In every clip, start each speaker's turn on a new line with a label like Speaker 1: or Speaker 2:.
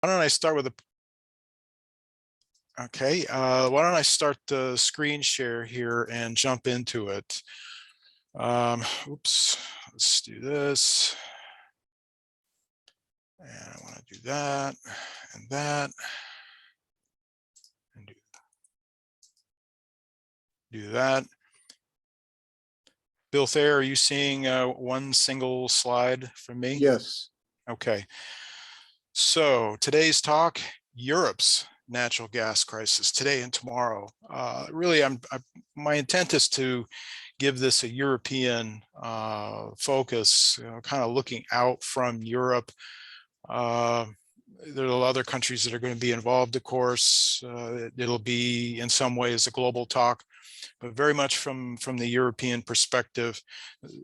Speaker 1: Why don't I start with a, okay, why don't I start the screen share here and jump into it. Oops, let's do this. And I want to do that and that. And do that. Bill Thayer, are you seeing one single slide from me?
Speaker 2: Yes.
Speaker 1: Okay. So today's talk, Europe's natural gas crisis today and tomorrow. Really, my intent is to give this a European focus, kind of looking out from Europe. There are other countries that are going to be involved, of course. It'll be in some ways a global talk, but very much from the European perspective.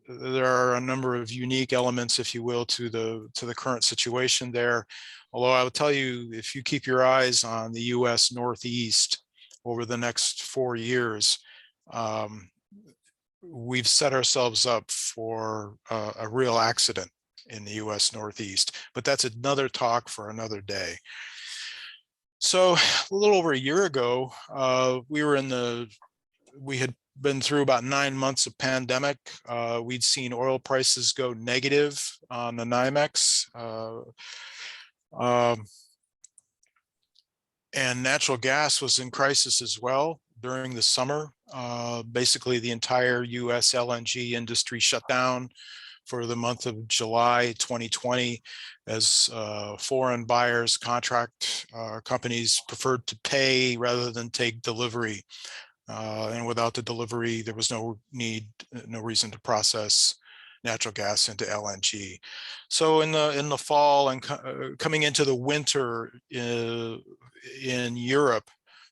Speaker 1: There are a number of unique elements, if you will, to the current situation there. Although I will tell you, if you keep your eyes on the US Northeast over the next 4 years, we've set ourselves up for a real accident in the US Northeast, but that's another talk for another day. So a little over a year ago, we had been through about 9 months of pandemic. We'd seen oil prices go negative on the NYMEX. And natural gas was in crisis as well during the summer. Basically, the entire US LNG industry shut down for the month of July 2020 as foreign buyers, contract companies preferred to pay rather than take delivery. And without the delivery, there was no reason to process natural gas into LNG. So in the fall and coming into the winter in Europe,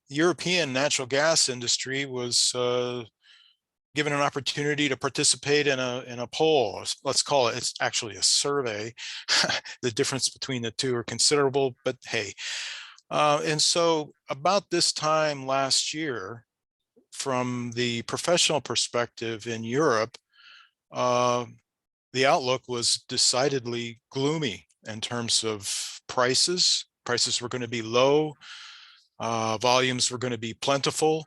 Speaker 1: the European natural gas industry was given an opportunity to participate in a poll. Let's call it, it's actually a survey. The difference between the two are considerable, but hey. And so about this time last year, from the professional perspective in Europe, the outlook was decidedly gloomy in terms of prices. Prices were going to be low, volumes were going to be plentiful,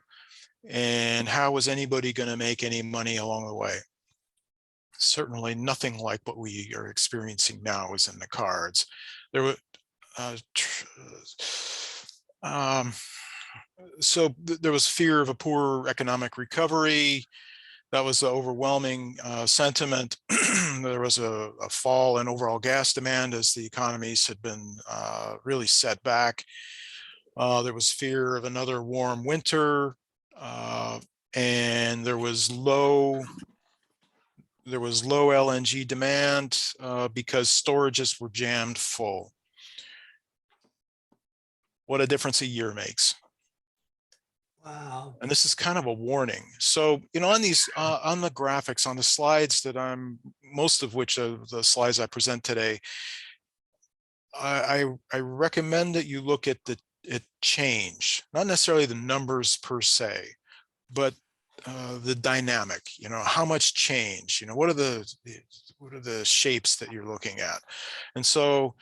Speaker 1: and how was anybody going to make any money along the way? Certainly nothing like what we are experiencing now is in the cards. There were there was fear of a poor economic recovery. That was the overwhelming sentiment. There was a fall in overall gas demand as the economies had been really set back. There was fear of another warm winter, and there was low LNG demand because storages were jammed full. What a difference a year makes.
Speaker 3: Wow.
Speaker 1: And this is kind of a warning. So, on these, on the graphics, on the slides that most of which of the slides I present today, I recommend that you look at the change, not necessarily the numbers per se, but the dynamic, how much change, what are the shapes that you're looking at? And so,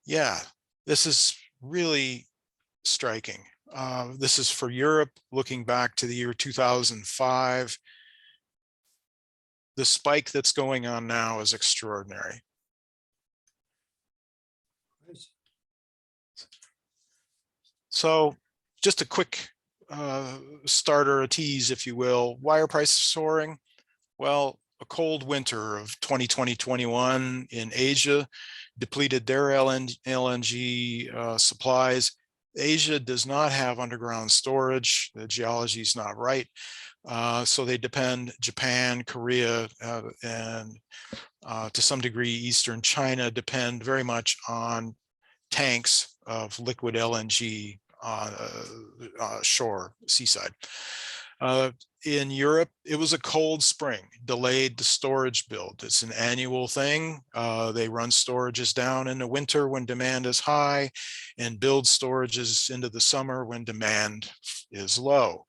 Speaker 1: yeah, this is really striking. This is for Europe, looking back to the year 2005. The spike that's going on now is extraordinary. So just a quick starter, a tease, if you will. Why are prices soaring? Well, a cold winter of 2020-21 in Asia depleted their LNG supplies. Asia does not have underground storage. The geology is not right. So they depend, Japan, Korea, and to some degree, Eastern China depend very much on tanks of liquid LNG shore, seaside. In Europe, it was a cold spring, delayed the storage build. It's an annual thing. They run storages down in the winter when demand is high and build storages into the summer when demand is low.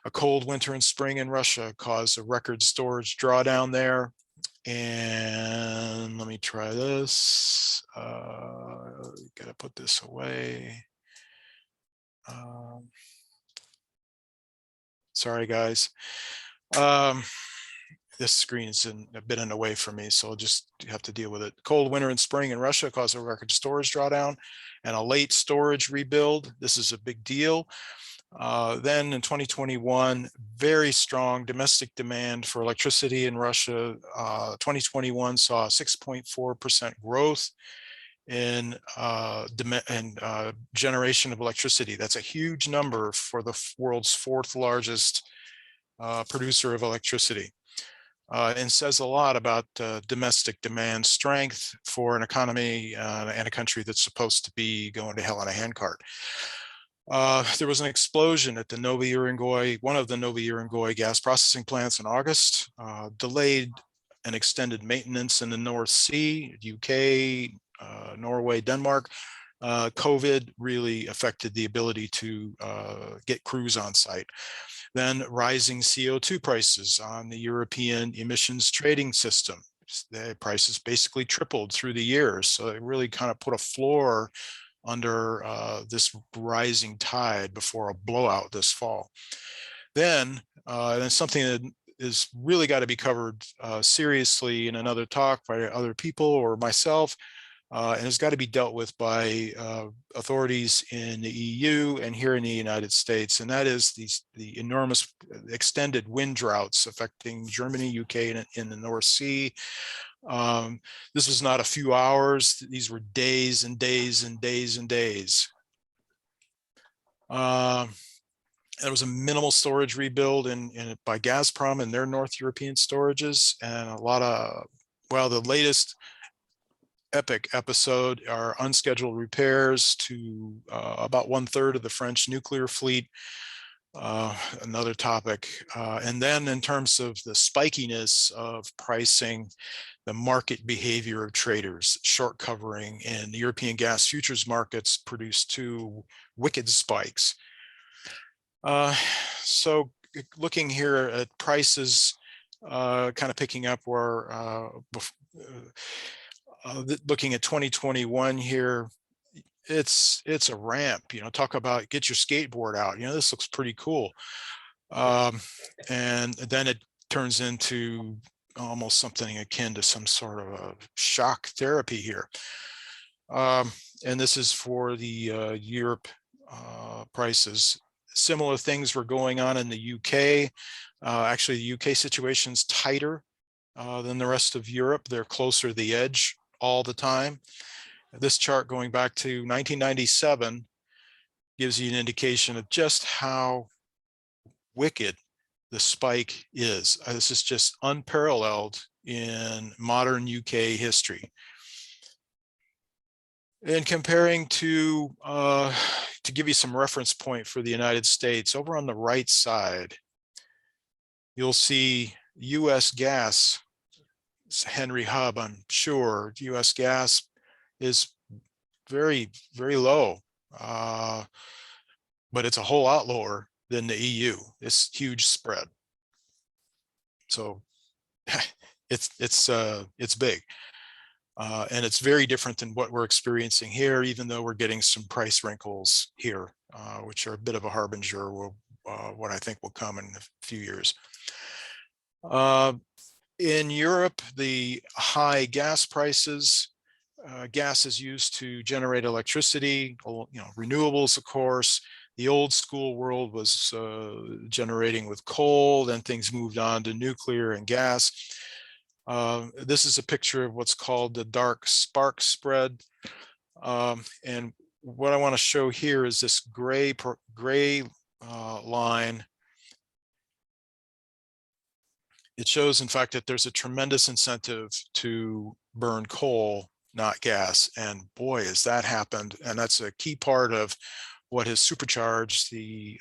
Speaker 1: A cold winter and spring in Russia caused a record storage drawdown there. And let me try this. Gotta put this away. Sorry, guys. This screen is a bit in the way for me, so I'll just have to deal with it. Cold winter and spring in Russia caused a record storage drawdown and a late storage rebuild. This is a big deal. Then in 2021, very strong domestic demand for electricity in Russia. 2021 saw 6.4% growth in generation of electricity. That's a huge number for the world's fourth largest producer of electricity. And says a lot about domestic demand strength for an economy and a country that's supposed to be going to hell in a handcart. There was an explosion at the Novi Urengoy, one of the Novi Urengoy gas processing plants in August, delayed and extended maintenance in the North Sea, UK, Norway, Denmark. COVID really affected the ability to get crews on site. Then rising CO2 prices on the European emissions trading system. The prices basically tripled through the years. So it really kind of put a floor under this rising tide before a blowout this fall. Then something that is really got to be covered seriously in another talk by other people or myself, and has got to be dealt with by authorities in the EU and here in the United States, and that is the enormous extended wind droughts affecting Germany, UK, and in the North Sea. This was not a few hours. These were days and days and days and days. There was a minimal storage rebuild by Gazprom and their North European storages, and a lot of, well, the latest epic episode are unscheduled repairs to about 1/3 of the French nuclear fleet. Another topic. And then in terms of the spikiness of pricing, the market behavior of traders, short covering in the European gas futures markets produced two wicked spikes. So looking here at prices, kind of picking up where, looking at 2021 here, it's a ramp, talk about get your skateboard out, this looks pretty cool. And then it turns into almost something akin to some sort of a shock therapy here. And this is for the Europe prices. Similar things were going on in the UK. Actually, the UK situation's tighter than the rest of Europe. They're closer to the edge all the time. This chart going back to 1997 gives you an indication of just how wicked the spike is. This is just unparalleled in modern UK history. And comparing to give you some reference point for the United States, over on the right side, you'll see US gas, Henry Hub, I'm sure. US gas is very, very low, but it's a whole lot lower than the EU. This huge spread. So it's big. And it's very different than what we're experiencing here, even though we're getting some price wrinkles here, which are a bit of a harbinger of what I think will come in a few years. In Europe, the high gas prices, gas is used to generate electricity, renewables, of course. The old school world was generating with coal, then things moved on to nuclear and gas. This is a picture of what's called the dark spark spread. And what I want to show here is this gray line. It shows, in fact, that there's a tremendous incentive to burn coal, not gas. And boy, has that happened. And that's a key part of what has supercharged the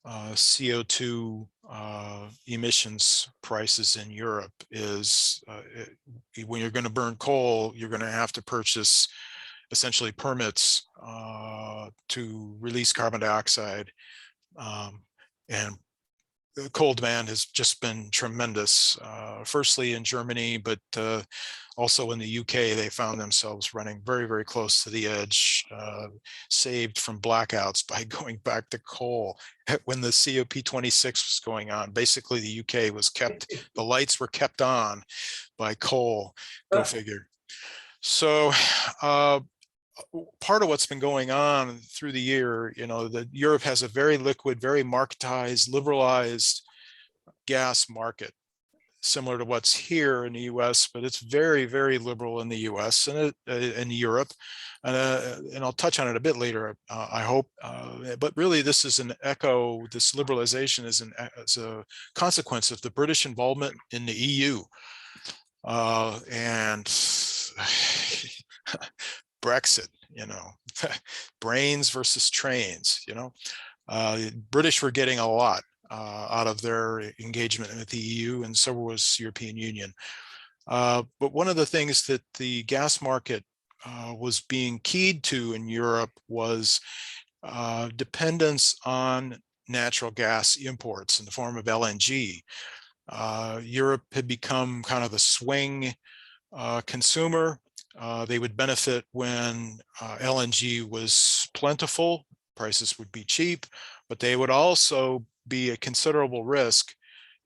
Speaker 1: CO2 emissions prices in Europe is when you're going to burn coal, you're going to have to purchase essentially permits to release carbon dioxide. And the coal demand has just been tremendous. Firstly in Germany, but also in the UK, they found themselves running very, very close to the edge, saved from blackouts by going back to coal when the COP26 was going on. Basically, the UK was kept, the lights were kept on by coal. Go figure. So part of what's been going on through the year, that Europe has a very liquid, very marketized, liberalized gas market, similar to what's here in the US, but it's very, very liberal in the US and in Europe. And I'll touch on it a bit later, I hope. But really, this is an echo, this liberalization is a consequence of the British involvement in the EU. And Brexit, brains versus trains, British were getting a lot out of their engagement with the EU, and so was European Union. But one of the things that the gas market was being keyed to in Europe was dependence on natural gas imports in the form of LNG. Europe had become kind of a swing consumer. They would benefit when LNG was plentiful, prices would be cheap, but they would also be a considerable risk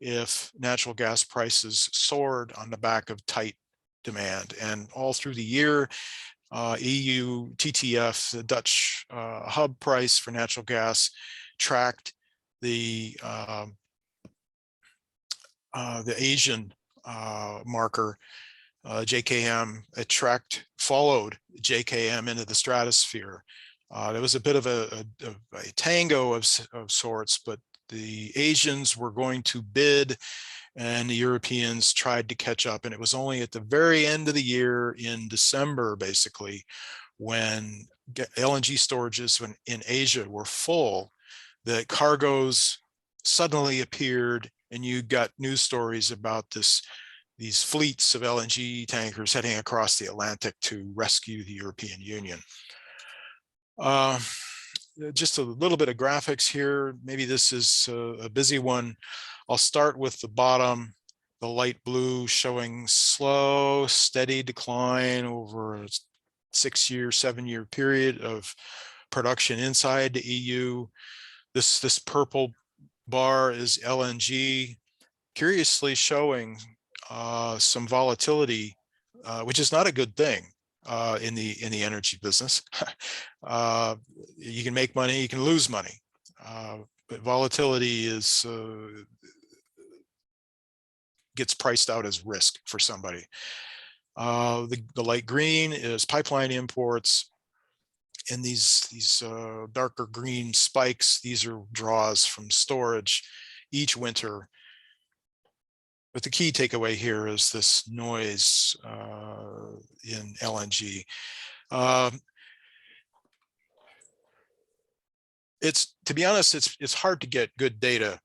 Speaker 1: if natural gas prices soared on the back of tight demand. And all through the year, EU TTF, the Dutch hub price for natural gas, tracked the Asian marker, JKM. It followed JKM into the stratosphere. There was a bit of a tango of sorts, but the Asians were going to bid and the Europeans tried to catch up. And it was only at the very end of the year in December, basically, when LNG storages in Asia were full, that cargoes suddenly appeared, and you got news stories about these fleets of LNG tankers heading across the Atlantic to rescue the European Union. Just a little bit of graphics here. Maybe this is a busy one. I'll start with the bottom, the light blue, showing slow, steady decline over a 6-year, 7-year period of production inside the EU. This purple bar is LNG, curiously showing some volatility, which is not a good thing in the energy business. You can make money, you can lose money, but volatility gets priced out as risk for somebody. The light green is pipeline imports, and these darker green spikes, these are draws from storage each winter. But the key takeaway here is this noise in LNG. To be honest, it's hard to get good data,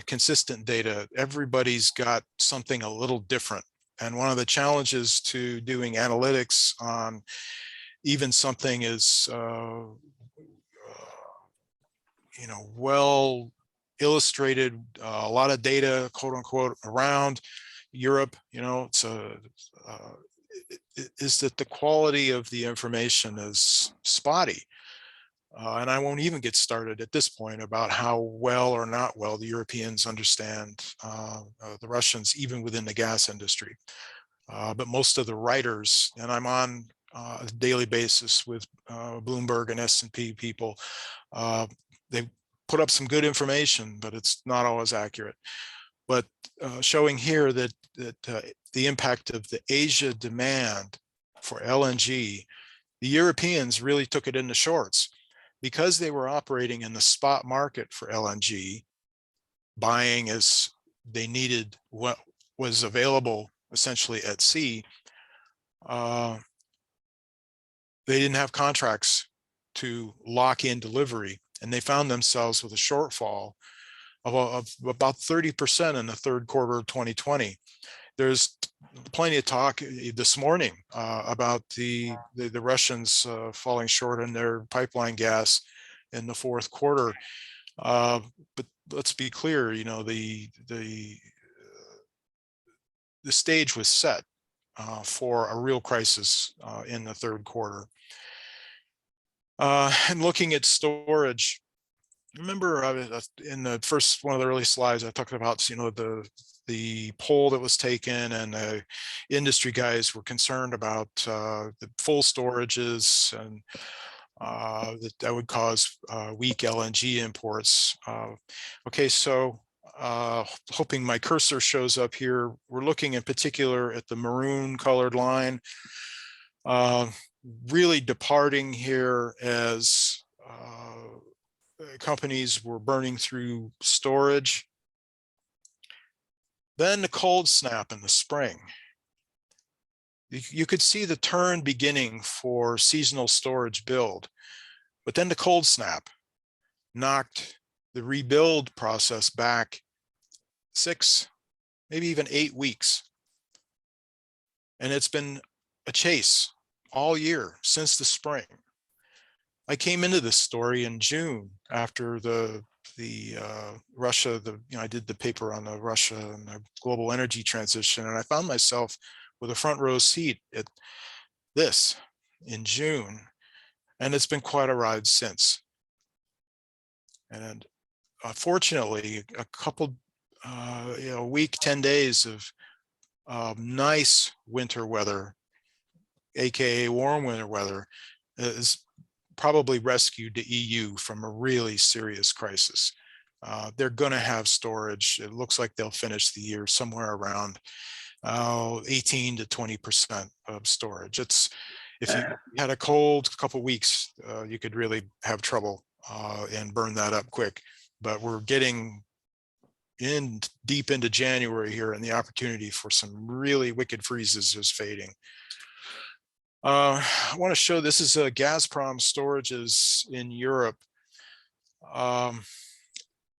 Speaker 1: consistent data. Everybody's got something a little different. And one of the challenges to doing analytics on even something as well illustrated, a lot of data, quote unquote, around Europe, is that the quality of the information is spotty. And I won't even get started at this point about how well or not well the Europeans understand the Russians, even within the gas industry. But most of the writers, and I'm on a daily basis with Bloomberg and S&P people, they put up some good information, but it's not always accurate. But showing here that the impact of the Asia demand for LNG, the Europeans really took it into shorts because they were operating in the spot market for LNG, buying as they needed what was available essentially at sea. They didn't have contracts to lock in delivery, and they found themselves with a shortfall of about 30% in the third quarter of 2020. There's plenty of talk this morning about the Russians falling short on their pipeline gas in the fourth quarter. But let's be clear, the stage was set for a real crisis in the third quarter. And looking at storage, remember in the first one of the early slides, I talked about the poll that was taken, and the industry guys were concerned about the full storages, and that would cause weak LNG imports. Okay, so hoping my cursor shows up here, we're looking in particular at the maroon colored line, really departing here as companies were burning through storage. Then the cold snap in the spring. You could see the turn beginning for seasonal storage build, but then the cold snap knocked the rebuild process back 6, maybe even 8 weeks. And it's been a chase all year since the spring. I came into this story in June after the Russia, I did the paper on the Russia and the global energy transition, and I found myself with a front row seat at this in June, and it's been quite a ride since. And fortunately, a couple, week, 10 days of nice winter weather, aka warm winter weather, is probably rescued the EU from a really serious crisis. They're going to have storage. It looks like they'll finish the year somewhere around 18 to 20% of storage. If you had a cold couple weeks, you could really have trouble and burn that up quick. But we're getting deep into January here, and the opportunity for some really wicked freezes is fading. I want to show, this is Gazprom storages in Europe.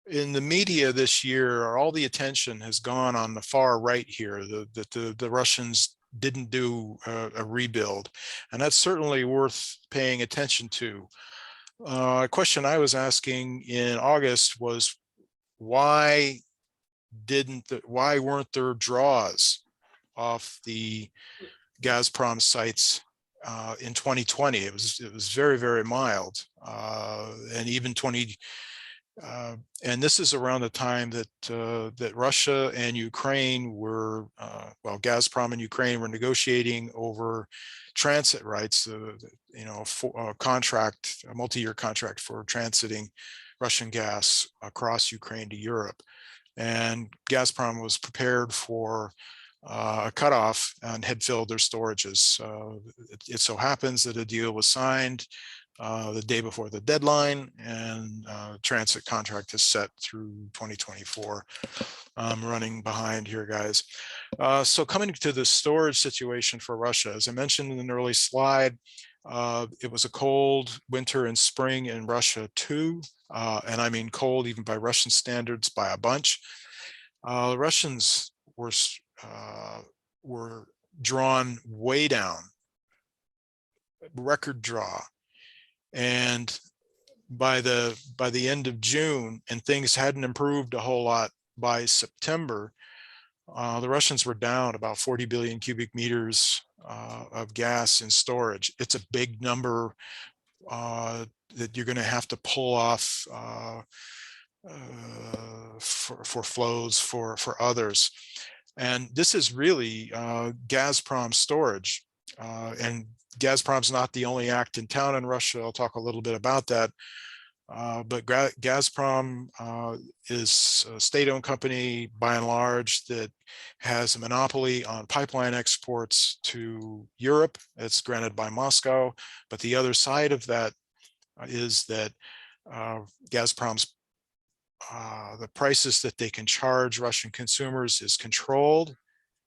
Speaker 1: In the media this year, all the attention has gone on the far right here, that the Russians didn't do a rebuild, and that's certainly worth paying attention to. A question I was asking in August was, why weren't there draws off the Gazprom sites in 2020? It was very, very mild, and even and this is around the time that Russia and Ukraine were, Gazprom and Ukraine were negotiating over transit rights, a multi-year contract for transiting Russian gas across Ukraine to Europe. And Gazprom was prepared for a cutoff and had filled their storages. It so happens that a deal was signed the day before the deadline, and transit contract is set through 2024. I'm running behind here, guys. So coming to the storage situation for Russia, as I mentioned in an early slide, it was a cold winter and spring in Russia too, and I mean cold even by Russian standards by a bunch. The Russians were drawn way down, record draw, and by the end of June, and things hadn't improved a whole lot by September, the Russians were down about 40 billion cubic meters of gas in storage. It's a big number that you're going to have to pull off for flows for others. And this is really Gazprom storage. And Gazprom's not the only act in town in Russia. I'll talk a little bit about that. But Gazprom is a state-owned company by and large that has a monopoly on pipeline exports to Europe. It's granted by Moscow. But the other side of that is that Gazprom's the prices that they can charge Russian consumers is controlled,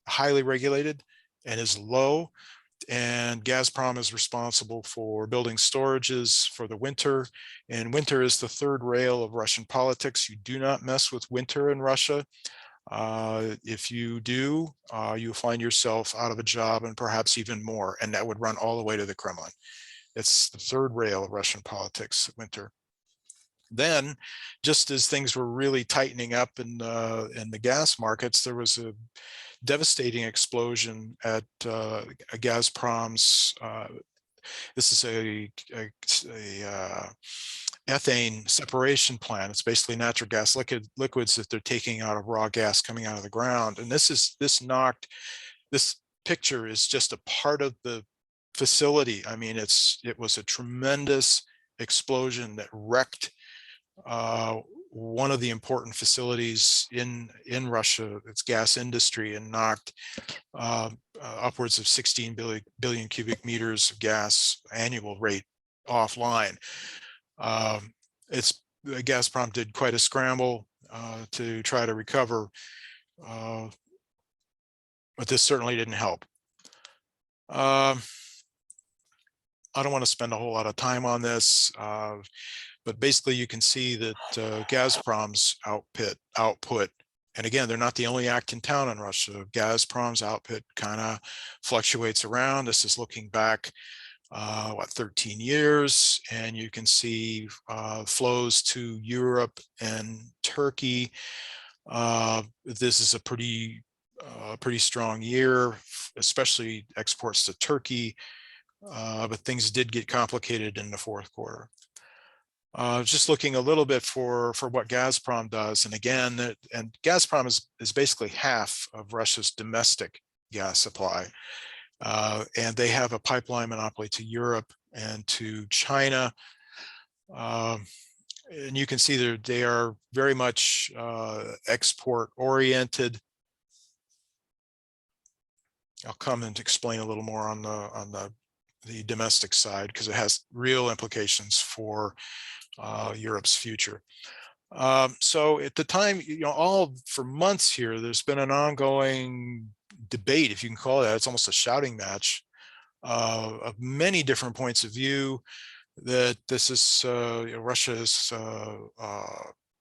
Speaker 1: highly regulated, and is low. And Gazprom is responsible for building storages for the winter. And winter is the third rail of Russian politics. You do not mess with winter in Russia. If you do, you'll find yourself out of a job and perhaps even more. And that would run all the way to the Kremlin. It's the third rail of Russian politics, winter. Then, just as things were really tightening up in the gas markets, there was a devastating explosion at Gazprom's. This is a ethane separation plant. It's basically natural gas liquids that they're taking out of raw gas coming out of the ground. And this picture is just a part of the facility. I mean, it was a tremendous explosion that wrecked one of the important facilities in Russia, its gas industry, and knocked upwards of 16 billion cubic meters of gas annual rate offline. Gazprom did quite a scramble to try to recover, but this certainly didn't help. I don't want to spend a whole lot of time on this, but basically you can see that Gazprom's output, and again, they're not the only act in town in Russia. Gazprom's output kind of fluctuates around. This is looking back 13 years, and you can see flows to Europe and Turkey. This is a pretty strong year, especially exports to Turkey, but things did get complicated in the fourth quarter. Just looking a little bit for what Gazprom does, and again, and Gazprom is basically half of Russia's domestic gas supply. And they have a pipeline monopoly to Europe and to China. And you can see they are very much export oriented. I'll come and explain a little more on the domestic side, because it has real implications for Europe's future. So at the time, all for months here, there's been an ongoing debate, if you can call it that. It's almost a shouting match of many different points of view that this is Russia is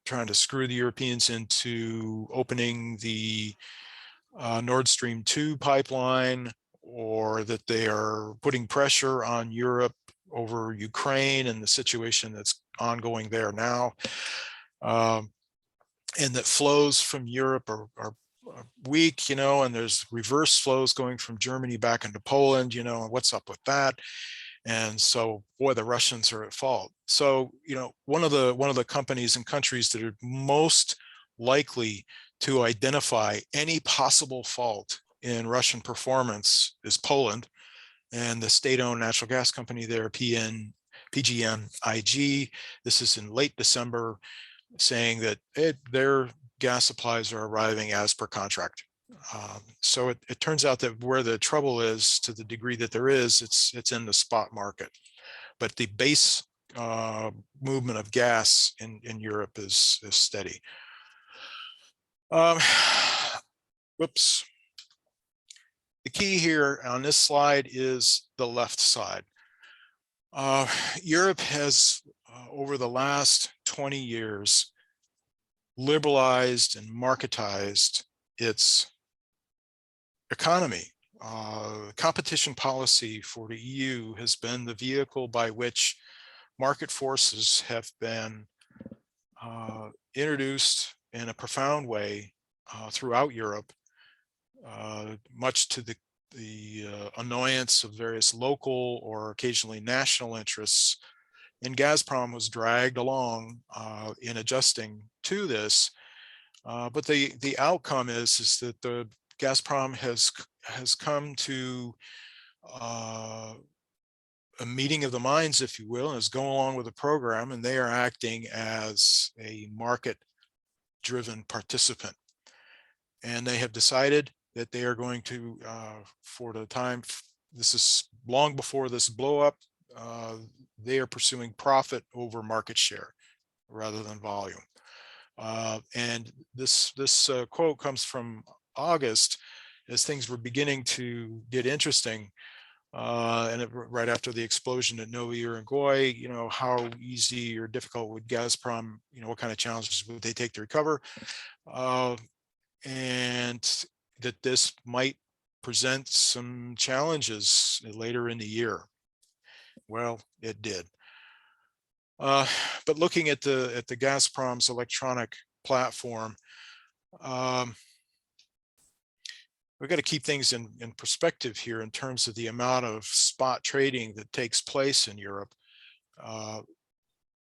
Speaker 1: trying to screw the Europeans into opening the Nord Stream 2 pipeline, or that they are putting pressure on Europe over Ukraine and the situation that's ongoing there now. And that flows from Europe are weak, and there's reverse flows going from Germany back into Poland, and what's up with that? And so, boy, the Russians are at fault. So, one of the companies and countries that are most likely to identify any possible fault in Russian performance is Poland, and the state-owned natural gas company there, PGNiG. This is in late December, saying that their gas supplies are arriving as per contract. So it turns out that where the trouble is, to the degree that there is, it's in the spot market. But the base movement of gas in Europe is steady. Whoops. The key here on this slide is the left side. Europe has, over the last 20 years, liberalized and marketized its economy. Competition policy for the EU has been the vehicle by which market forces have been introduced in a profound way throughout Europe, much to the annoyance of various local or occasionally national interests. And Gazprom was dragged along in adjusting to this. But the outcome is that the Gazprom has come to a meeting of the minds, if you will, and is going along with the program, and they are acting as a market-driven participant. And they have decided that they are going to, for the time, this is long before this blow up, they are pursuing profit over market share rather than volume. And this quote comes from August, as things were beginning to get interesting, and right after the explosion at Novi Urengoy, how easy or difficult would Gazprom, what kind of challenges would they take to recover, and that this might present some challenges later in the year. Well, it did. Uh, but looking at the Gazprom's electronic platform, um, we've got to keep things in perspective here in terms of the amount of spot trading that takes place in Europe. Uh,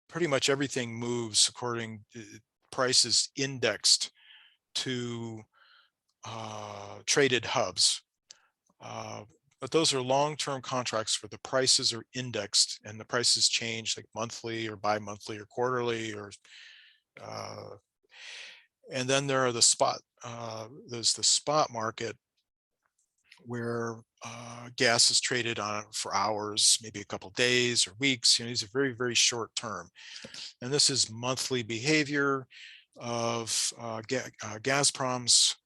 Speaker 1: Pretty much everything moves according to prices indexed to traded hubs. Uh, but those are long-term contracts where the prices are indexed and the prices change like monthly or bi-monthly or quarterly, or uh, and then there are the spot. There's the spot market where gas is traded on for hours, maybe a couple days or weeks. These are very, very short term. And this is monthly behavior of Gazprom's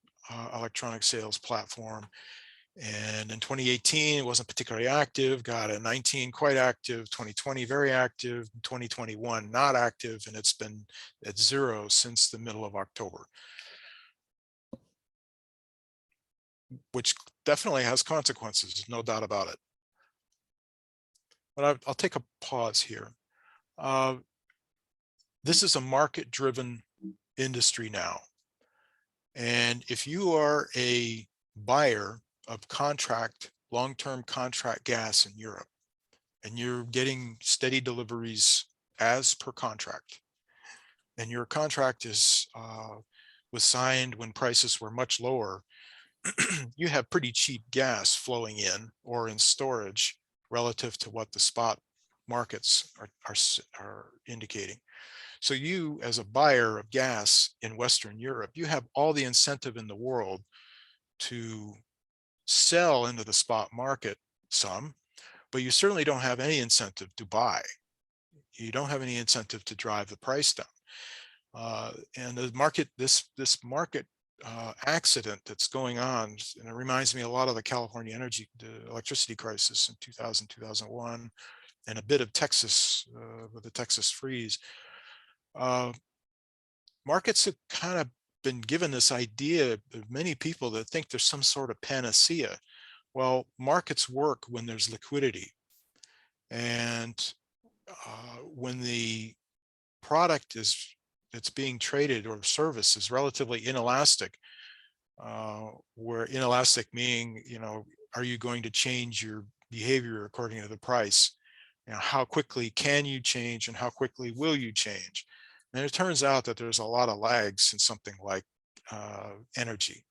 Speaker 1: electronic sales platform. And in 2018, it wasn't particularly active, got a 19 quite active, 2020 very active, 2021 not active, and it's been at zero since the middle of October, which definitely has consequences, no doubt about it. But I'll take a pause here. This is a market-driven industry now. And if you are a buyer of long-term contract gas in Europe, and you're getting steady deliveries as per contract, and your contract was signed when prices were much lower, you have pretty cheap gas flowing in or in storage relative to what the spot markets are indicating. So you, as a buyer of gas in Western Europe, you have all the incentive in the world to sell into the spot market some, but you certainly don't have any incentive to buy. You don't have any incentive to drive the price down. And the market, this market accident that's going on, and it reminds me a lot of the California the electricity crisis in 2000, 2001, and a bit of Texas with the Texas freeze. Markets have kind of been given this idea of many people that think there's some sort of panacea. Well, markets work when there's liquidity. And when the product that's being traded or service is relatively inelastic, where inelastic meaning, are you going to change your behavior according to the price? How quickly can you change and how quickly will you change? And it turns out that there's a lot of lags in something like energy.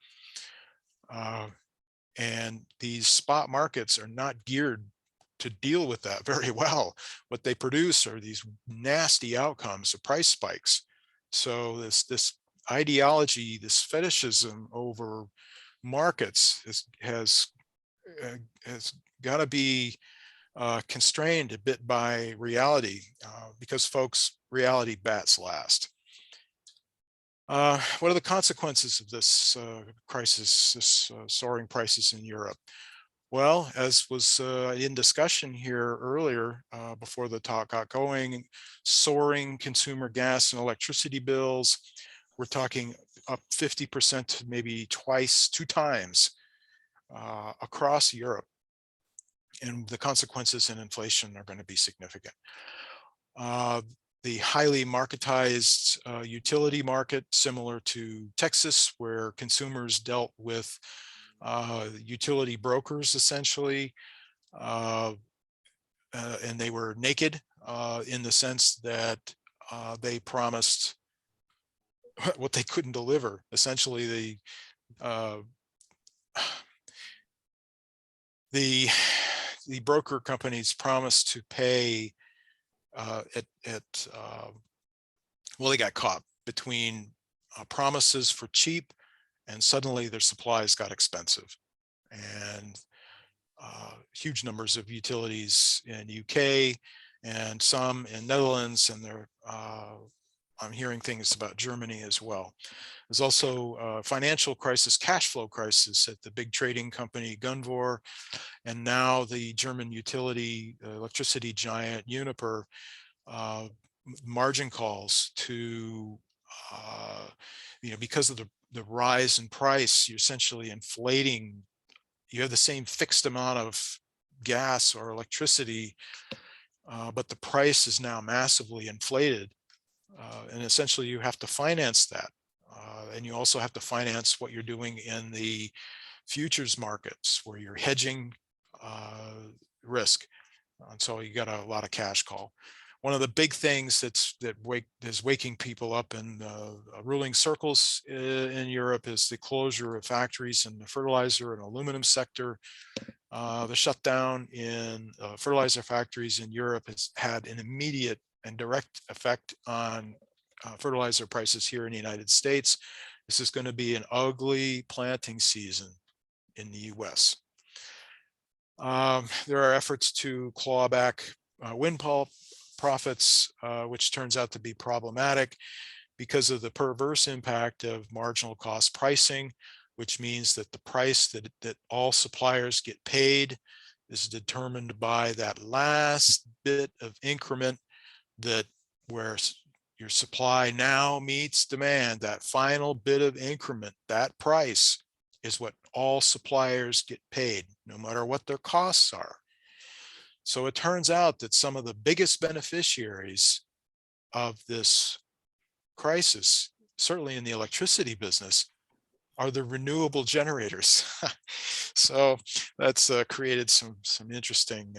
Speaker 1: And these spot markets are not geared to deal with that very well. What they produce are these nasty outcomes of price spikes. So this ideology, this fetishism over markets has got to be constrained a bit by reality, because folks, reality bats last. What are the consequences of this crisis, this soaring prices in Europe? Well, as was in discussion here earlier before the talk got going, soaring consumer gas and electricity bills. We're talking up 50%, maybe two times across Europe. And the consequences in inflation are going to be significant. The highly marketized utility market, similar to Texas, where consumers dealt with utility brokers essentially, and they were naked in the sense that they promised what they couldn't deliver. Essentially, the broker companies promised to pay well, they got caught between promises for cheap, and suddenly their supplies got expensive. And huge numbers of utilities in UK and some in Netherlands, and I'm hearing things about Germany as well. There's also a financial crisis, cash flow crisis at the big trading company Gunvor, and now the German utility electricity giant Uniper. Margin calls to, because of the rise in price, you're essentially inflating. You have the same fixed amount of gas or electricity but the price is now massively inflated. And essentially you have to finance that. And you also have to finance what you're doing in the futures markets where you're hedging risk. And so you got a lot of cash call. One of the big things is waking people up in ruling circles in Europe is the closure of factories in the fertilizer and aluminum sector. The shutdown in fertilizer factories in Europe has had an immediate and direct effect on fertilizer prices here in the United States. This is going to be an ugly planting season in the US. There are efforts to claw back windfall profits, which turns out to be problematic because of the perverse impact of marginal cost pricing, which means that the price that all suppliers get paid is determined by that last bit of increment that where your supply now meets demand, that final bit of increment, that price is what all suppliers get paid, no matter what their costs are. So it turns out that some of the biggest beneficiaries of this crisis, certainly in the electricity business, are the renewable generators. So that's created some interesting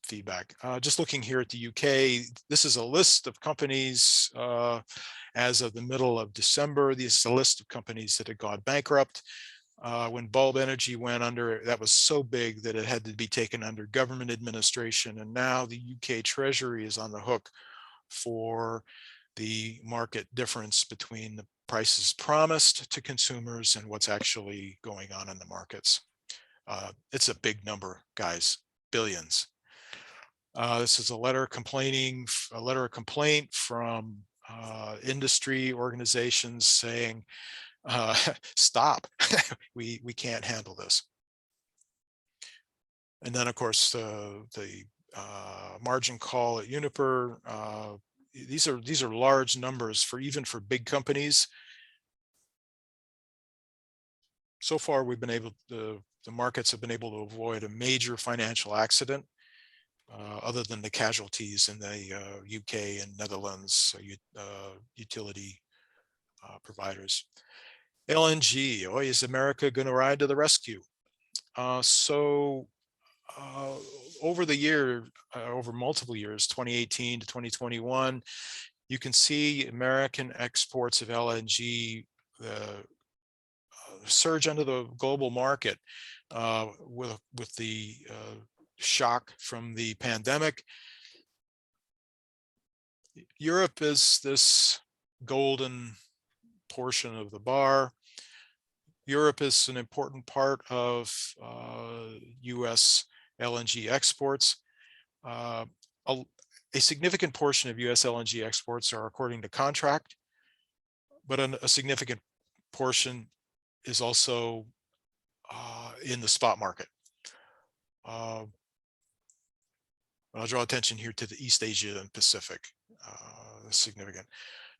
Speaker 1: feedback. Just looking here at the UK, this is a list of companies as of the middle of December. This is a list of companies that had gone bankrupt. When Bulb Energy went under, that was so big that it had to be taken under government administration. And now the UK Treasury is on the hook for the market difference between the prices promised to consumers and what's actually going on in the markets. It's a big number, guys, billions. This is a letter of complaint from industry organizations saying, stop, we can't handle this. And then of course the margin call at Uniper, these are large numbers even for big companies. So far we've been able the markets have been able to avoid a major financial accident, other than the casualties in the UK and Netherlands utility providers. LNG, oh, is America going to ride to the rescue? Over the year, over multiple years, 2018 to 2021, you can see American exports of LNG surge into the global market with the shock from the pandemic. Europe is this golden portion of the bar. Europe is an important part of US LNG exports. A significant portion of US LNG exports are according to contract, but a significant portion is also in the spot market. I'll draw attention here to the East Asia and Pacific, significant.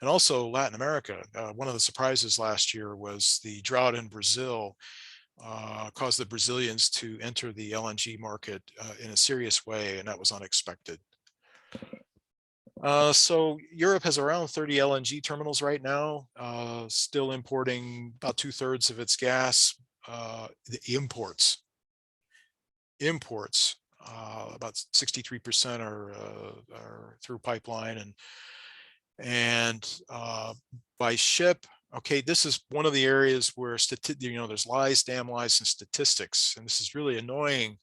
Speaker 1: And also Latin America. One of the surprises last year was the drought in Brazil caused the Brazilians to enter the LNG market in a serious way, and that was unexpected. So Europe has around 30 LNG terminals right now, still importing about 2/3 of its gas. The imports, about 63% are through pipeline, and by ship. Okay, this is one of the areas where there's lies, damn lies, and statistics, and this is really annoying.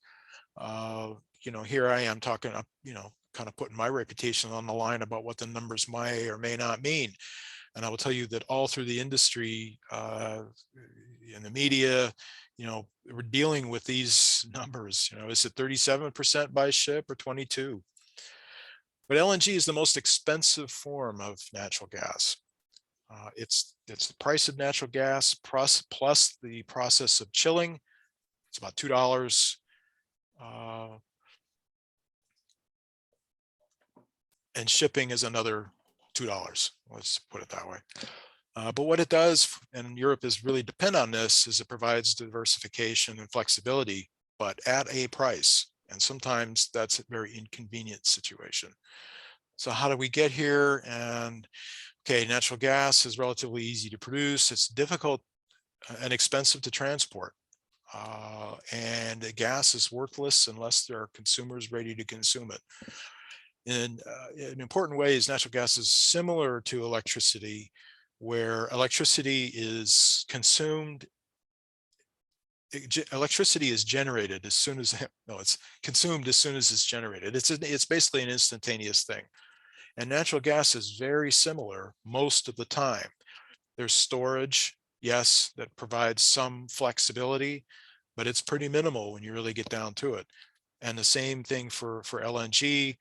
Speaker 1: Here I am talking, kind of putting my reputation on the line about what the numbers may or may not mean. And I will tell you that all through the industry, in the media, we're dealing with these numbers. Is it 37% by ship or 22%? But LNG is the most expensive form of natural gas. It's the price of natural gas plus the process of chilling. It's about $2. And shipping is another $2. Let's put it that way. But what it does, and Europe is really dependent on this, is it provides diversification and flexibility, but at a price. And sometimes that's a very inconvenient situation. So how do we get here? And okay, natural gas is relatively easy to produce. It's difficult and expensive to transport. And gas is worthless unless there are consumers ready to consume it. In an important way is natural gas is similar to electricity, where electricity is consumed. Electricity is generated as soon as no, it's consumed as soon as it's generated. It's basically an instantaneous thing. And natural gas is very similar most of the time. There's storage, yes, that provides some flexibility, but it's pretty minimal when you really get down to it. And the same thing for LNG.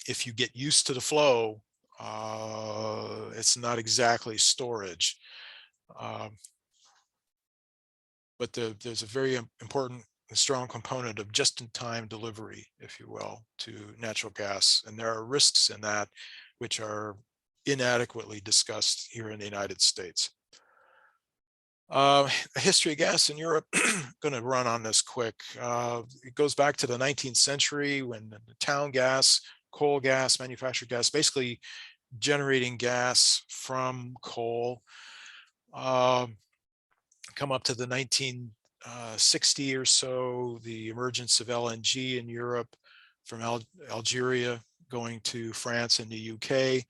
Speaker 1: If you get used to the flow, it's not exactly storage. But there's a very important and strong component of just-in-time delivery, if you will, to natural gas. And there are risks in that which are inadequately discussed here in the United States. A history of gas in Europe, going to run on this quick. It goes back to the 19th century when the town gas, coal gas, manufactured gas, basically generating gas from coal. Come up to the 1960 or so, the emergence of LNG in Europe from Algeria going to France and the UK.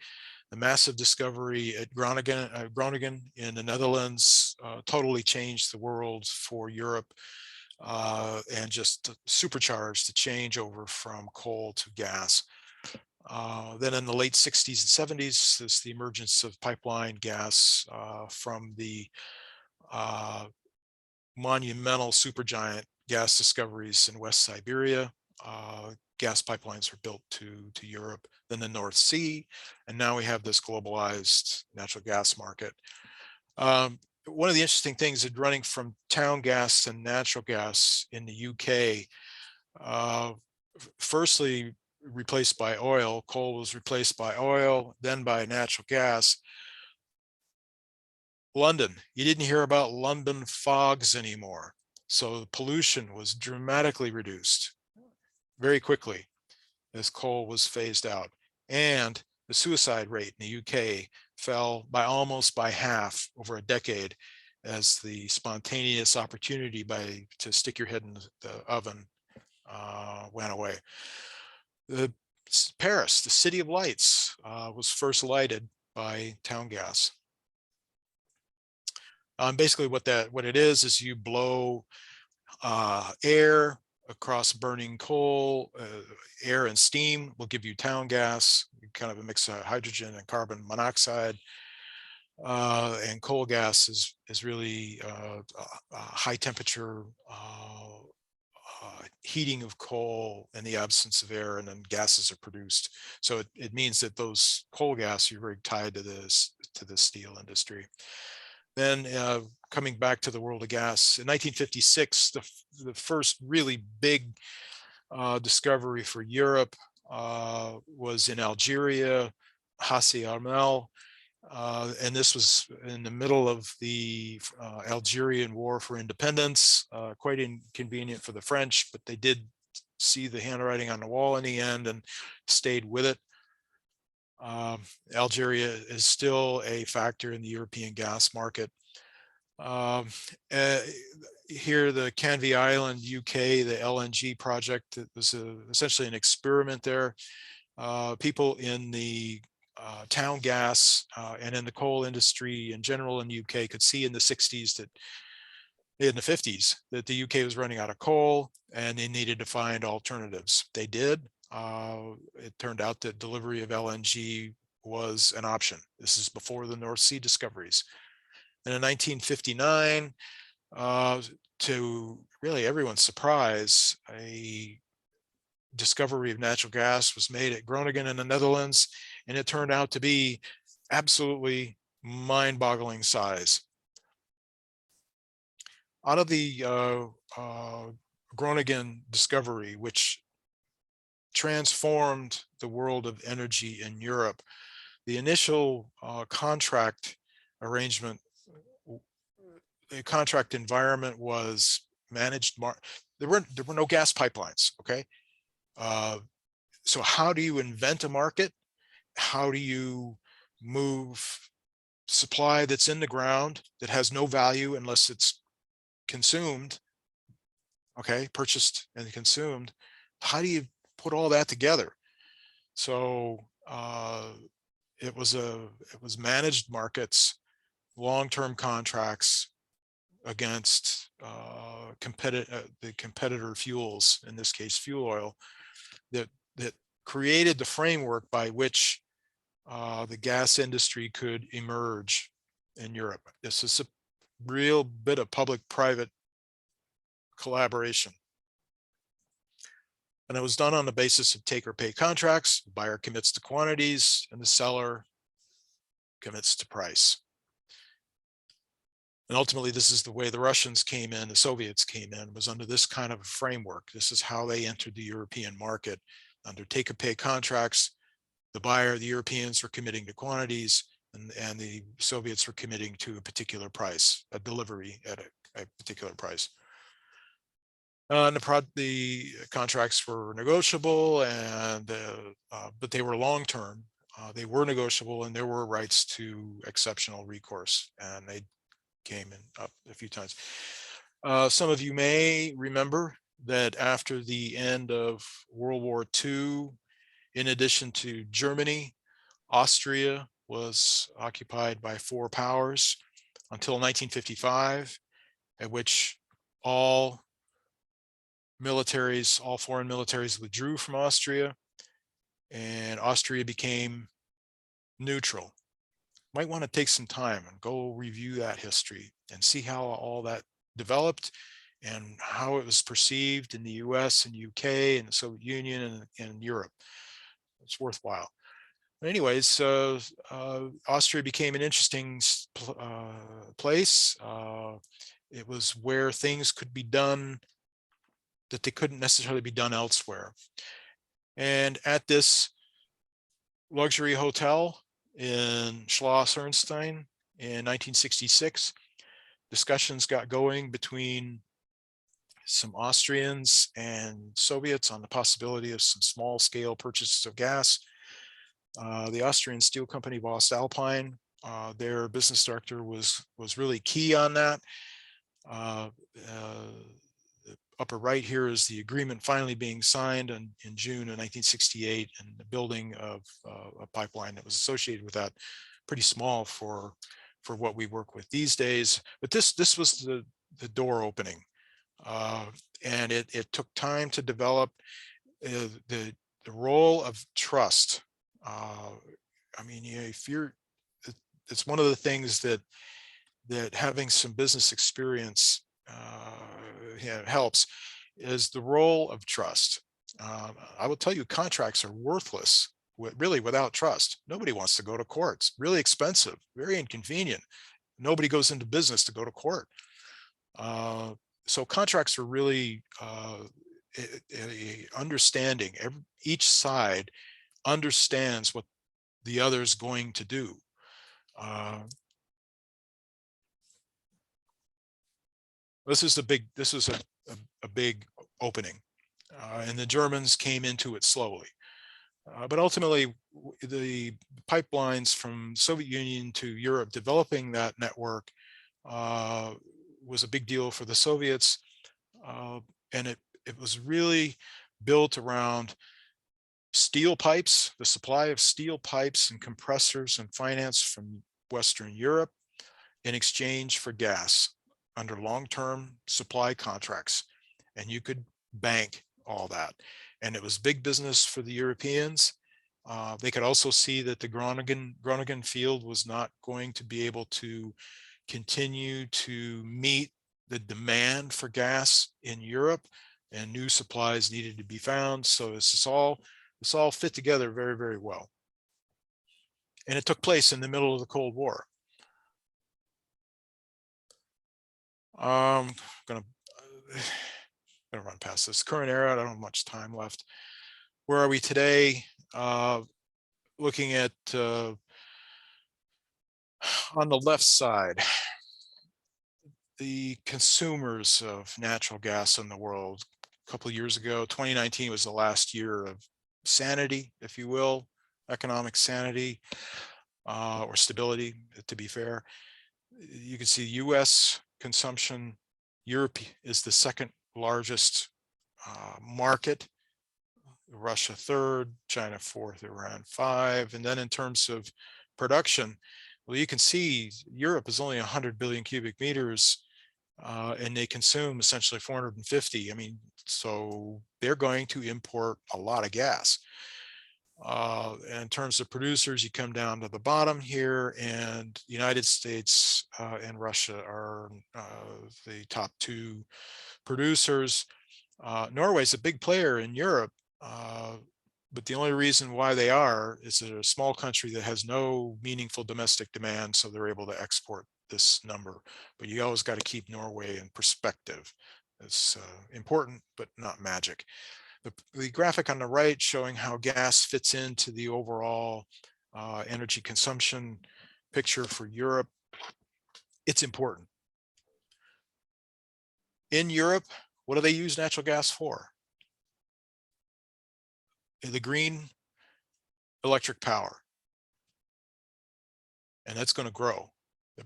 Speaker 1: The massive discovery at Groningen in the Netherlands totally changed the world for Europe and just supercharged the changeover from coal to gas. Then in the late 60s and 70s, there's the emergence of pipeline gas from the monumental supergiant gas discoveries in West Siberia. Gas pipelines were built to Europe, then the North Sea, and now we have this globalized natural gas market. One of the interesting things is running from town gas to natural gas in the UK, firstly replaced by oil. Coal was replaced by oil, then by natural gas. London, you didn't hear about London fogs anymore. So the pollution was dramatically reduced very quickly as coal was phased out. And the suicide rate in the UK fell by almost by half over a decade as the spontaneous opportunity to stick your head in the oven went away. Paris, the city of lights, was first lighted by town gas. Basically what it is you blow air across burning coal. Air and steam will give you town gas, kind of a mix of hydrogen and carbon monoxide. And coal gas is really high temperature heating of coal in the absence of air, and then gases are produced. So it means that those coal gas, you're very tied to the steel industry. Then coming back to the world of gas, in 1956, the first really big discovery for Europe was in Algeria, Hassi Armel. And this was in the middle of the Algerian War for Independence, quite inconvenient for the French, but they did see the handwriting on the wall in the end and stayed with it. Algeria is still a factor in the European gas market. Here, the Canvey Island, UK, the LNG project, it was essentially an experiment there. People in the town gas and in the coal industry in general in the UK could see in the 60s in the 50s that the UK was running out of coal and they needed to find alternatives. They did. It turned out that delivery of LNG was an option. This is before the North Sea discoveries. And in 1959, to really everyone's surprise, a discovery of natural gas was made at Groningen in the Netherlands, and it turned out to be absolutely mind-boggling size. Out of the Groningen discovery, which transformed the world of energy in Europe, the initial contract arrangement, the contract environment was managed there were no gas pipelines. Okay. So how do you invent a market? How do you move supply that's in the ground that has no value unless it's consumed? Okay, purchased and consumed. How do you put all that together? So it was managed markets, long-term contracts against the competitor fuels, in this case fuel oil, that created the framework by which the gas industry could emerge in Europe. This is a real bit of public-private collaboration. And it was done on the basis of take or pay contracts. The buyer commits to quantities and the seller commits to price. And ultimately, this is the way the Russians came in, the Soviets came in, was under this kind of framework. This is how they entered the European market, under take or pay contracts. The buyer, the Europeans, were committing to quantities, and the Soviets were committing to a particular price, a delivery at a particular price. The contracts were negotiable, and but they were long-term. They were negotiable, and there were rights to exceptional recourse, and they came in up a few times. Some of you may remember that after the end of World War II, in addition to Germany, Austria was occupied by 4 powers until 1955, at which all foreign militaries withdrew from Austria, and Austria became neutral. Might want to take some time and go review that history and see how all that developed and how it was perceived in the US and UK and the Soviet Union and Europe. It's worthwhile. Anyways, Austria became an interesting place. It was where things could be done that they couldn't necessarily be done elsewhere. And at this luxury hotel in Schloss Ernstein in 1966, discussions got going between some Austrians and Soviets on the possibility of some small scale purchases of gas. The Austrian steel company Voest-Alpine, their business director was really key on that. The upper right here is the agreement finally being signed in June of 1968, and the building of a pipeline that was associated with that, pretty small for what we work with these days. But this was the door opening, and it took time to develop the role of trust. I mean, it's one of the things that having some business experience helps, is the role of trust. I will tell you, contracts are worthless really without trust. Nobody wants to go to court. It's really expensive, very inconvenient. Nobody goes into business to go to court. So contracts are really a understanding. Each side understands what the other's going to do. This is a big opening, and the Germans came into it slowly. But ultimately, the pipelines from Soviet Union to Europe, developing that network was a big deal for the Soviets, and it was really built around steel pipes, the supply of steel pipes and compressors and finance from Western Europe in exchange for gas under long-term supply contracts. And you could bank all that. And it was big business for the Europeans. They could also see that the Groningen field was not going to be able to continue to meet the demand for gas in Europe, and new supplies needed to be found. So this all fit together very, very well. And it took place in the middle of the Cold War. Gonna run past this current era. I don't have much time left. Where are we today? Looking at on the left side, the consumers of natural gas in the world. A couple of years ago, 2019 was the last year of sanity, if you will, economic sanity, or stability, to be fair. You can see US consumption. Europe is the second largest market, Russia third, China fourth, around 5. And then in terms of production, well, you can see Europe is only 100 billion cubic meters, and they consume essentially 450. I mean, so they're going to import a lot of gas. In terms of producers, you come down to the bottom here, and the United States and Russia are the top two producers. Norway's a big player in Europe, but the only reason why they are is they're a small country that has no meaningful domestic demand, so they're able to export this number. But you always got to keep Norway in perspective. It's important, but not magic. The graphic on the right showing how gas fits into the overall energy consumption picture for Europe. It's important. In Europe, what do they use natural gas for? The green, electric power. And that's going to grow. The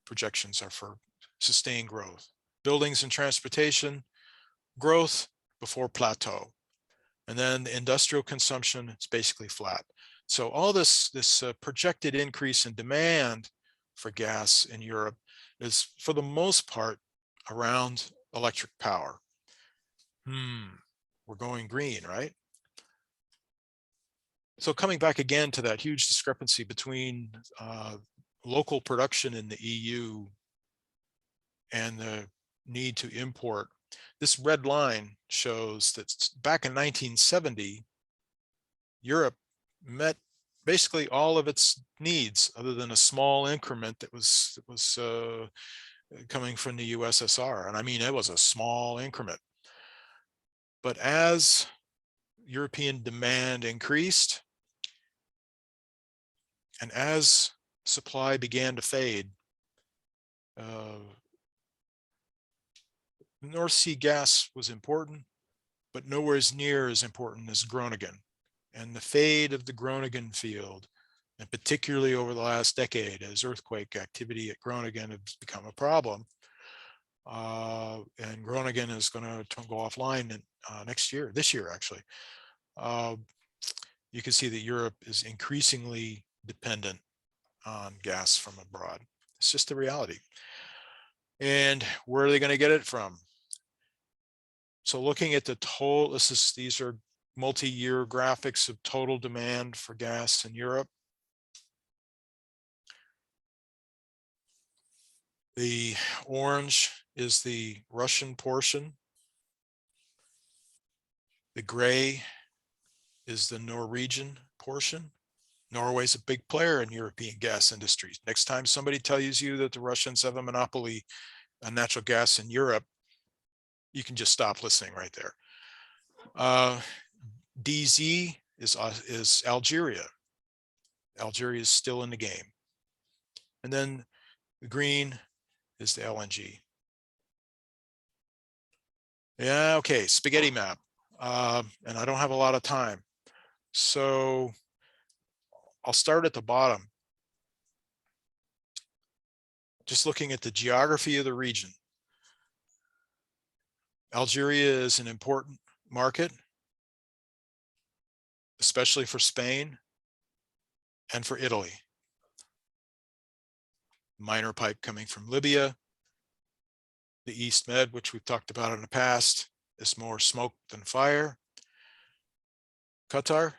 Speaker 1: projections are for sustained growth. Buildings and transportation, growth before plateau. And then the industrial consumption, it's basically flat. So all this projected increase in demand for gas in Europe is, for the most part, around electric power. We're going green, right? So coming back again to that huge discrepancy between local production in the EU and the need to import. This red line shows that back in 1970, Europe met basically all of its needs, other than a small increment that was coming from the USSR. And I mean, it was a small increment. But as European demand increased, and as supply began to fade, North Sea gas was important, but nowhere near as important as Groningen. And the fade of the Groningen field, and particularly over the last decade, as earthquake activity at Groningen has become a problem, and Groningen is going to go offline this year actually. You can see that Europe is increasingly dependent on gas from abroad. It's just the reality. And where are they going to get it from? So looking at the total, these are multi-year graphics of total demand for gas in Europe. The orange is the Russian portion. The gray is the Norwegian portion. Norway's a big player in European gas industries. Next time somebody tells you that the Russians have a monopoly on natural gas in Europe, you can just stop listening right there. DZ is Algeria. Algeria is still in the game. And then the green is the LNG. Yeah, okay, spaghetti map. And I don't have a lot of time. So I'll start at the bottom. Just looking at the geography of the region. Algeria is an important market, especially for Spain and for Italy. Minor pipe coming from Libya. The East Med, which we've talked about in the past, is more smoke than fire. Qatar,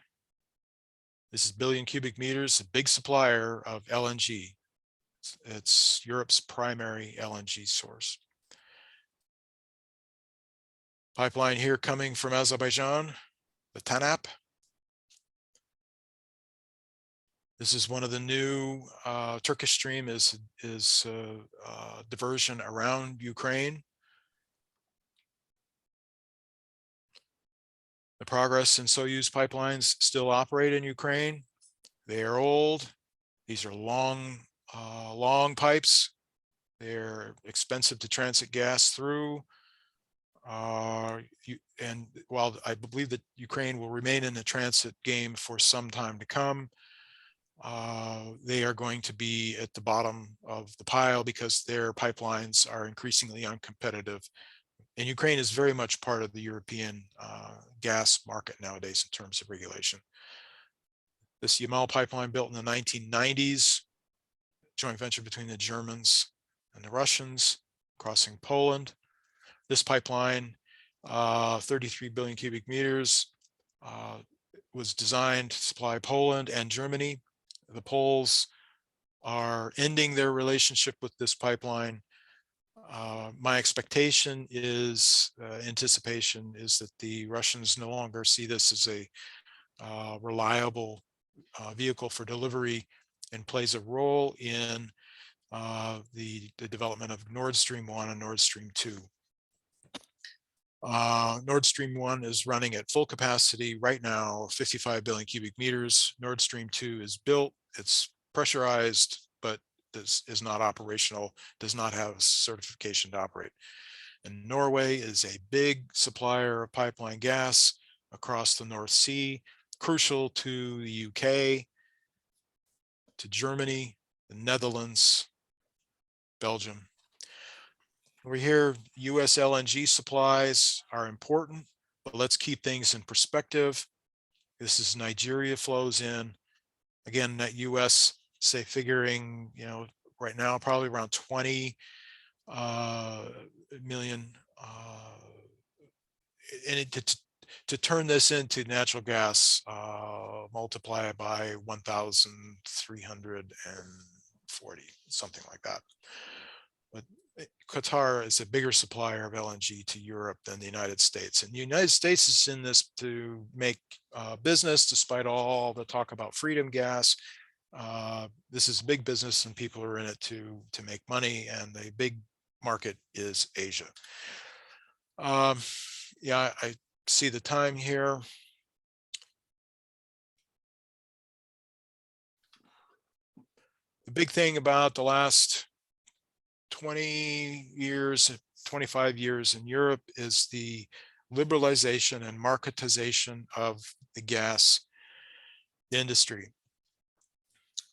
Speaker 1: this is billion cubic meters, a big supplier of LNG. It's Europe's primary LNG source. Pipeline here coming from Azerbaijan, the TANAP. This is one of the new Turkish Stream is diversion around Ukraine. The Progress and Soyuz pipelines still operate in Ukraine. They are old. These are long pipes. They're expensive to transit gas through. And while I believe that Ukraine will remain in the transit game for some time to come, they are going to be at the bottom of the pile because their pipelines are increasingly uncompetitive. And Ukraine is very much part of the European gas market nowadays in terms of regulation. This Yamal pipeline, built in the 1990s, joint venture between the Germans and the Russians, crossing Poland. This pipeline, 33 billion cubic meters, was designed to supply Poland and Germany. The Poles are ending their relationship with this pipeline. My expectation is, anticipation is that the Russians no longer see this as a reliable vehicle for delivery, and plays a role in the development of Nord Stream 1 and Nord Stream 2. Nord Stream 1 is running at full capacity right now, 55 billion cubic meters. Nord Stream 2 is built, it's pressurized, but this is not operational, does not have certification to operate. And Norway is a big supplier of pipeline gas across the North Sea, crucial to the UK, to Germany, the Netherlands, Belgium. Over here, US LNG supplies are important, but let's keep things in perspective. This is Nigeria flows in. Again, that US, say, figuring, right now, probably around 20 million. And to turn this into natural gas, multiply it by 1,340, something like that. But Qatar is a bigger supplier of LNG to Europe than the United States. And the United States is in this to make business, despite all the talk about freedom gas. This is big business, and people are in it to make money, and the big market is Asia. Yeah, I see the time here. The big thing about the last 20 years, 25 years in Europe is the liberalization and marketization of the gas industry.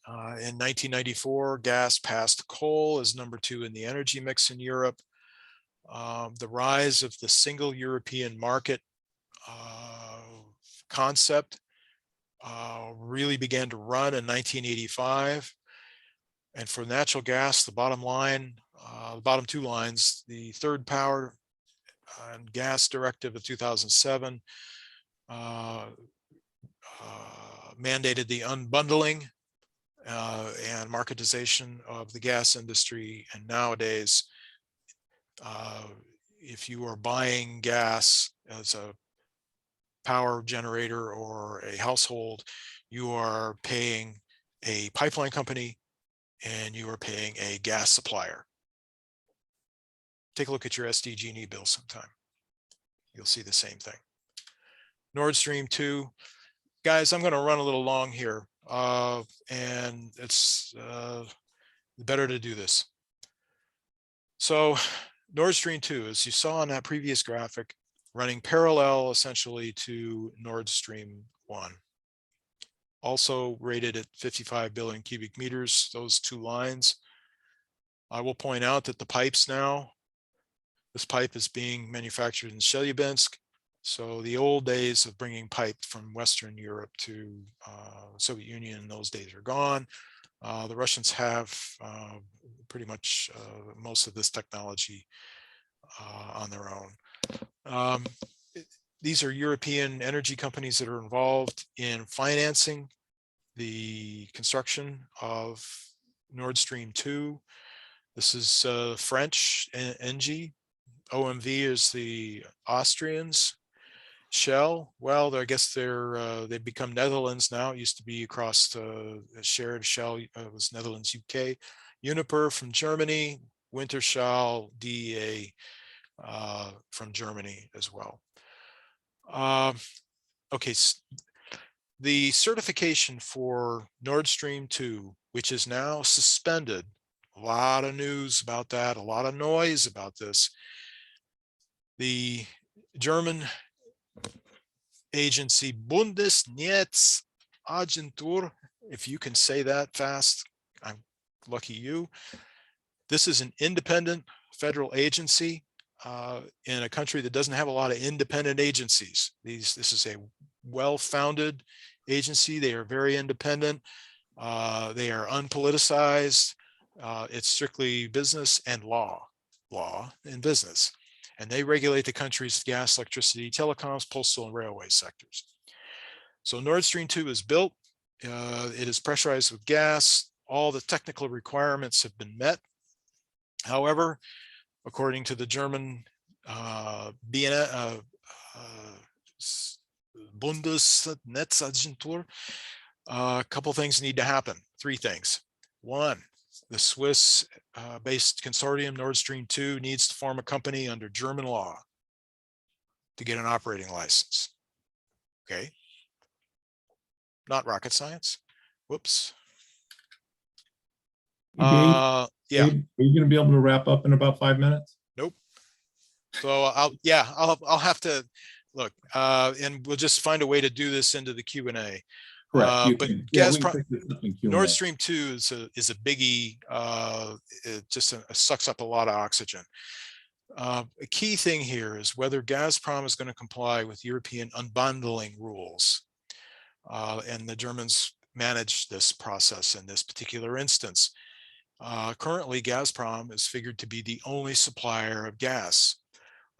Speaker 1: In 1994, gas passed coal as number 2 in the energy mix in Europe. The rise of the single European market concept really began to run in 1985. And for natural gas, the bottom line, the bottom 2 lines, the third power and gas directive of 2007 mandated the unbundling and marketization of the gas industry. And nowadays, if you are buying gas as a power generator or a household, you are paying a pipeline company and you are paying a gas supplier. Take a look at your SDG&E bill sometime. You'll see the same thing. Nord Stream 2. Guys, I'm going to run a little long here, and it's better to do this. So Nord Stream 2, as you saw in that previous graphic, running parallel essentially to Nord Stream 1. Also rated at 55 billion cubic meters, those 2 lines. I will point out that the pipes now, this pipe is being manufactured in Chelyabinsk. So the old days of bringing pipe from Western Europe to the Soviet Union in those days are gone. The Russians have pretty much most of this technology on their own. These are European energy companies that are involved in financing the construction of Nord Stream 2. This is French, Engie. OMV is the Austrians. Shell, well, I guess they've become Netherlands now. It used to be across shared. Shell was Netherlands, UK. Uniper from Germany. Wintershall, DEA from Germany as well. Okay, the certification for Nord Stream 2, which is now suspended, A lot of news about that, a lot of noise about this. The German agency Bundesnetzagentur, if you can say that fast, I'm lucky you. This is an independent federal agency in a country that doesn't have a lot of independent agencies. This is a well-founded agency. They are very independent. They are unpoliticized. It's strictly business and law and business. And they regulate the country's gas, electricity, telecoms, postal, and railway sectors. So Nord Stream 2 is built. It is pressurized with gas. All the technical requirements have been met. However, according to the German Bundesnetzagentur, a couple things need to happen. Three things. One, the Swiss-based consortium Nord Stream 2 needs to form a company under German law to get an operating license. Okay. Not rocket science. Whoops.
Speaker 2: Dave,
Speaker 1: Yeah.
Speaker 2: Dave, are you going to be able to wrap up in about 5 minutes?
Speaker 1: Nope. So I'll have to look, and we'll just find a way to do this into the Q&A.
Speaker 2: Correct. You
Speaker 1: But
Speaker 2: can. Yeah, we can
Speaker 1: Gazprom,
Speaker 2: pick this up in Q&A.
Speaker 1: Nord Stream 2 is a biggie. It just sucks up a lot of oxygen. A key thing here is whether Gazprom is going to comply with European unbundling rules. And the Germans manage this process in this particular instance. Currently, Gazprom is figured to be the only supplier of gas.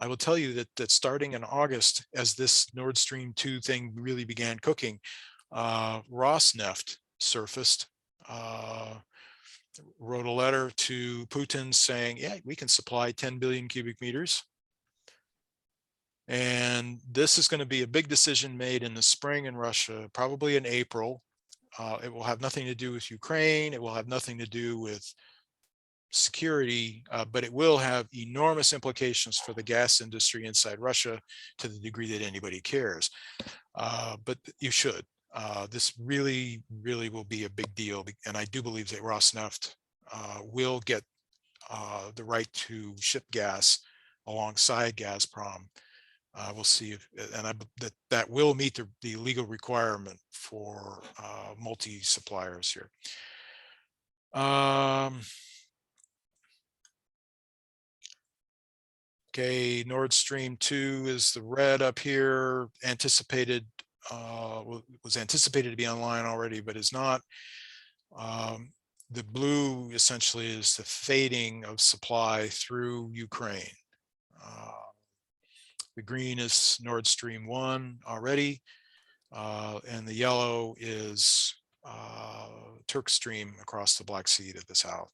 Speaker 1: I will tell you that starting in August, as this Nord Stream 2 thing really began cooking, Rosneft surfaced, wrote a letter to Putin saying, yeah, we can supply 10 billion cubic meters. And this is going to be a big decision made in the spring in Russia, probably in April. It will have nothing to do with Ukraine. It will have nothing to do with security, but it will have enormous implications for the gas industry inside Russia to the degree that anybody cares. But you should. This really, really will be a big deal. And I do believe that Rosneft will get the right to ship gas alongside Gazprom. We'll see if, and that will meet the legal requirement for multi-suppliers here. Okay, Nord Stream 2 is the red up here, anticipated, was anticipated to be online already, but is not. The blue essentially is the fading of supply through Ukraine. The green is Nord Stream 1 already, and the yellow is Turk Stream across the Black Sea to the south.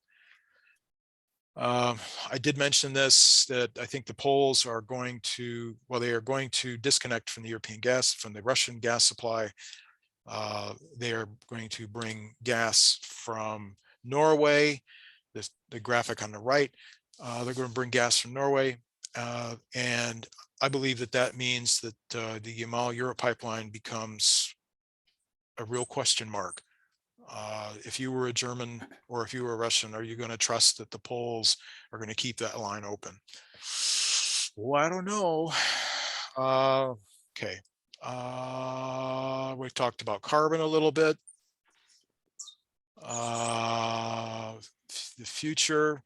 Speaker 1: I did mention this, that I think the Poles are going to, well, they are going to disconnect from the European gas, from the Russian gas supply. They are going to bring gas from Norway, the graphic on the right. They're going to bring gas from Norway. And I believe that means that the Yamal-Europe pipeline becomes a real question mark. If you were a German or if you were a Russian, are you going to trust that the Poles are going to keep that line open? Well, I don't know. Okay. We talked about carbon a little bit. The future.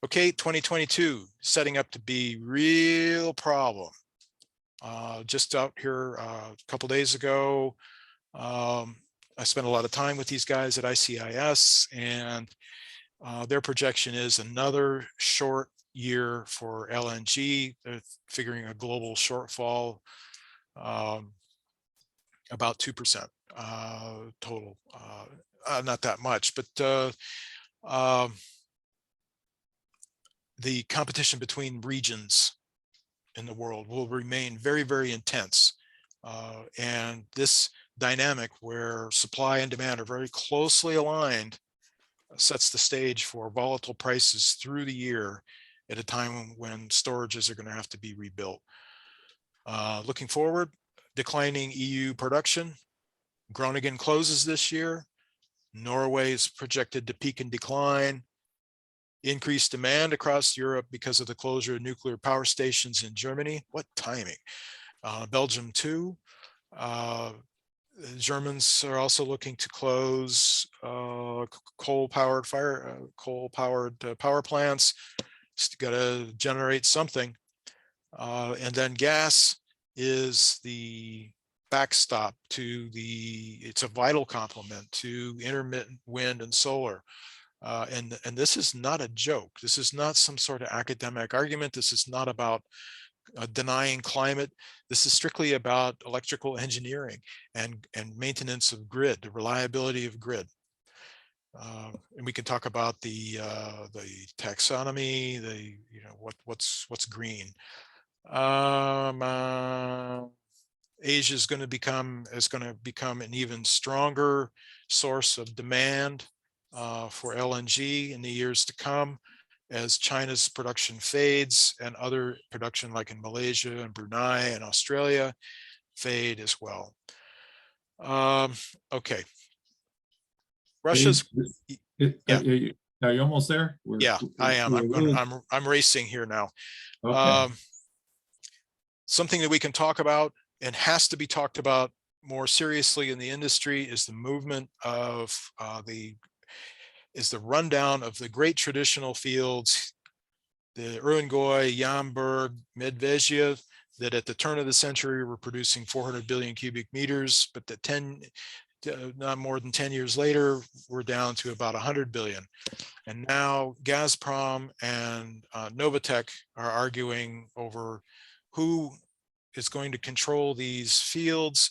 Speaker 1: Okay, 2022, setting up to be real problem. Just out here a couple days ago, I spent a lot of time with these guys at ICIS, and their projection is another short year for LNG. They're figuring a global shortfall, about 2% total. Not that much, but the competition between regions in the world will remain very, very intense. And this dynamic where supply and demand are very closely aligned sets the stage for volatile prices through the year at a time when storages are going to have to be rebuilt. Looking forward, declining EU production. Groningen closes this year. Norway is projected to peak and decline. increased demand across Europe because of the closure of nuclear power stations in Germany. What timing? Belgium too. Germans are also looking to close coal-powered power plants. Got to generate something. And then gas is the backstop to it's a vital complement to intermittent wind and solar. And this is not a joke. This is not some sort of academic argument. This is not about denying climate. This is strictly about electrical engineering and maintenance of grid, the reliability of grid. And we can talk about the taxonomy, what's green. Asia is going to become an even stronger source of demand for LNG in the years to come, as China's production fades and other production like in Malaysia and Brunei and Australia fade as well. Okay. Russia's.
Speaker 2: Are you almost there?
Speaker 1: Yeah, I am. I'm racing here now.
Speaker 2: Okay.
Speaker 1: Something that we can talk about and has to be talked about more seriously in the industry is the movement of the rundown of the great traditional fields, the Urengoy, Yamburg, Medvedyev, that at the turn of the century were producing 400 billion cubic meters, but that not more than 10 years later, we're down to about 100 billion. And now Gazprom and Novatek are arguing over who is going to control these fields,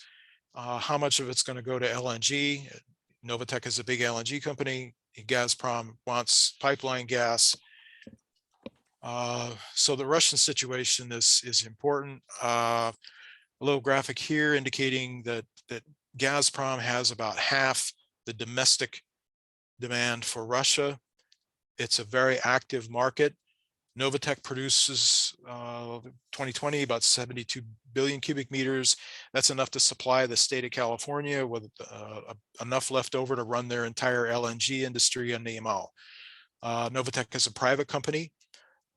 Speaker 1: how much of it's going to go to LNG. Novatek is a big LNG company. Gazprom wants pipeline gas. So the Russian situation is important. A little graphic here indicating that Gazprom has about half the domestic demand for Russia. It's a very active market. Novatek produces 2020 about 72 billion cubic meters. That's enough to supply the state of California with enough left over to run their entire LNG industry on the Yamal. Novatek is a private company.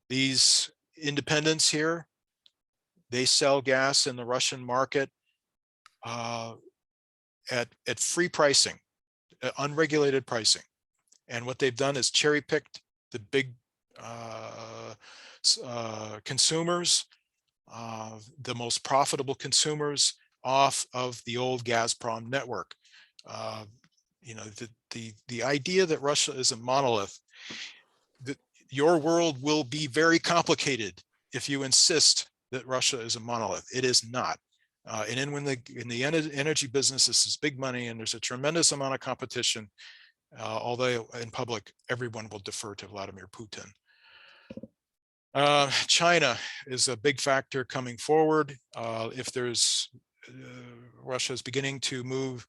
Speaker 1: These independents here, they sell gas in the Russian market at free pricing, unregulated pricing. And what they've done is cherry picked the big consumers, the most profitable consumers off of the old Gazprom network. The idea that Russia is a monolith, that your world will be very complicated if you insist that Russia is a monolith. It is not. And then when in the energy business, this is big money and there's a tremendous amount of competition, although in public, everyone will defer to Vladimir Putin. China is a big factor coming forward. If Russia is beginning to move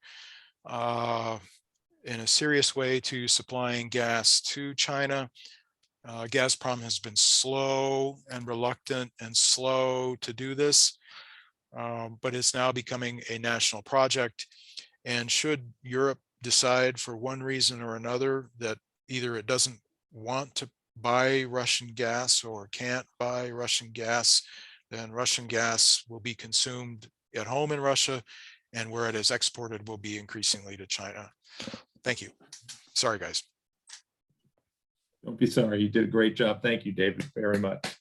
Speaker 1: in a serious way to supplying gas to China. Gazprom has been slow and reluctant and slow to do this, but it's now becoming a national project. And should Europe decide for one reason or another that either it doesn't want to buy Russian gas or can't buy Russian gas, then Russian gas will be consumed at home in Russia, and where it is exported will be increasingly to China. Thank you. Sorry, guys.
Speaker 2: Don't be sorry. You did a great job. Thank you, David, very much.